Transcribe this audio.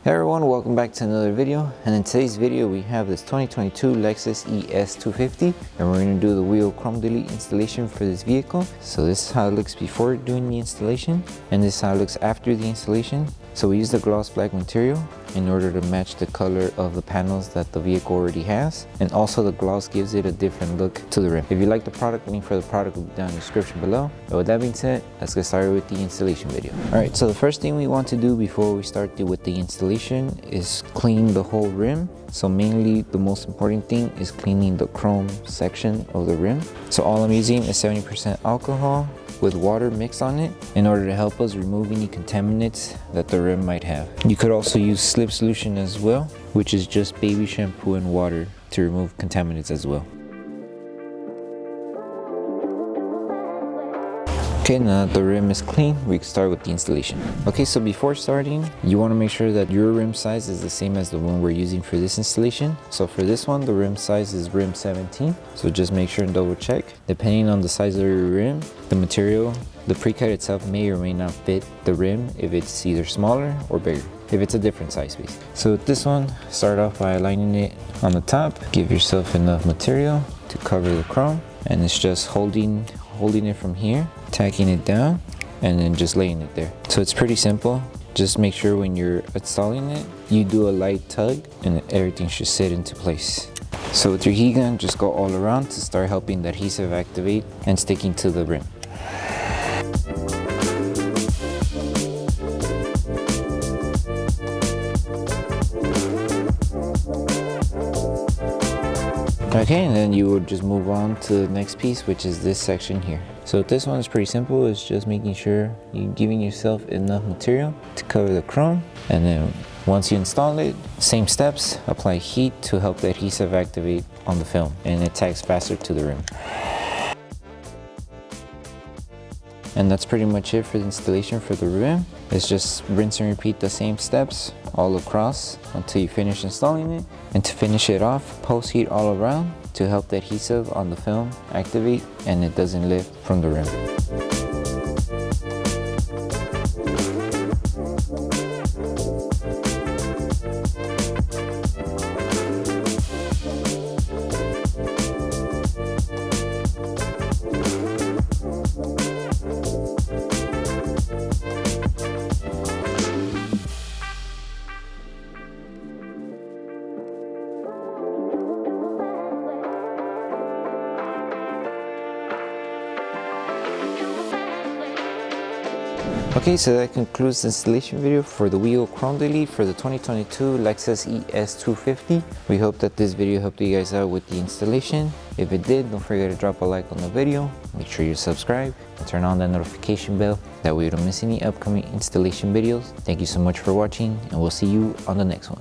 Hey everyone, welcome back to another video. And in today's video we have this 2022 Lexus ES 250 and we're going to do the wheel chrome delete installation for this vehicle. So this is how it looks before doing the installation and this is how it looks after the installation. So we use the gloss black material in order to match the color of the panels that the vehicle already has, and also the gloss gives it a different look to the rim. If you like the product, link for the product will be down in the description below. But with that being said, let's get started with the installation video. Alright, so the first thing we want to do before we start with the installation is clean the whole rim. So mainly the most important thing is cleaning the chrome section of the rim. So all I'm using is 70% alcohol with water mixed on it in order to help us remove any contaminants that the rim might have. You could also use slip solution as well, which is just baby shampoo and water to remove contaminants as well. Okay, now that the rim is clean, we can start with the installation. Okay, so before starting, you want to make sure that your rim size is the same as the one we're using for this installation. So for this one, the rim size is rim 17. So just make sure and double check. Depending on the size of your rim, the material, the pre-cut itself may or may not fit the rim if it's either smaller or bigger, if it's a different size piece. So with this one, start off by aligning it on the top. Give yourself enough material to cover the chrome, and it's just holding it from here, tacking it down, and then just laying it there. So it's pretty simple. Just make sure when you're installing it, you do a light tug and everything should sit into place. So with your heat gun, just go all around to start helping the adhesive activate and sticking to the rim. Okay, and then you would just move on to the next piece, which is this section here. So this one is pretty simple. It's just making sure you're giving yourself enough material to cover the chrome, and then once you install it, same steps, apply heat to help the adhesive activate on the film and it tacks faster to the rim. And that's pretty much it for the installation for the rim. It's just rinse and repeat the same steps all across until you finish installing it. And to finish it off, post heat all around to help the adhesive on the film activate and it doesn't lift from the rim. Okay, so that concludes the installation video for the wheel chrome delete for the 2022 Lexus ES 250. We hope that this video helped you guys out with the installation. If it did, don't forget to drop a like on the video, make sure you subscribe, and turn on that notification bell. That way you don't miss any upcoming installation videos. Thank you so much for watching, and we'll see you on the next one.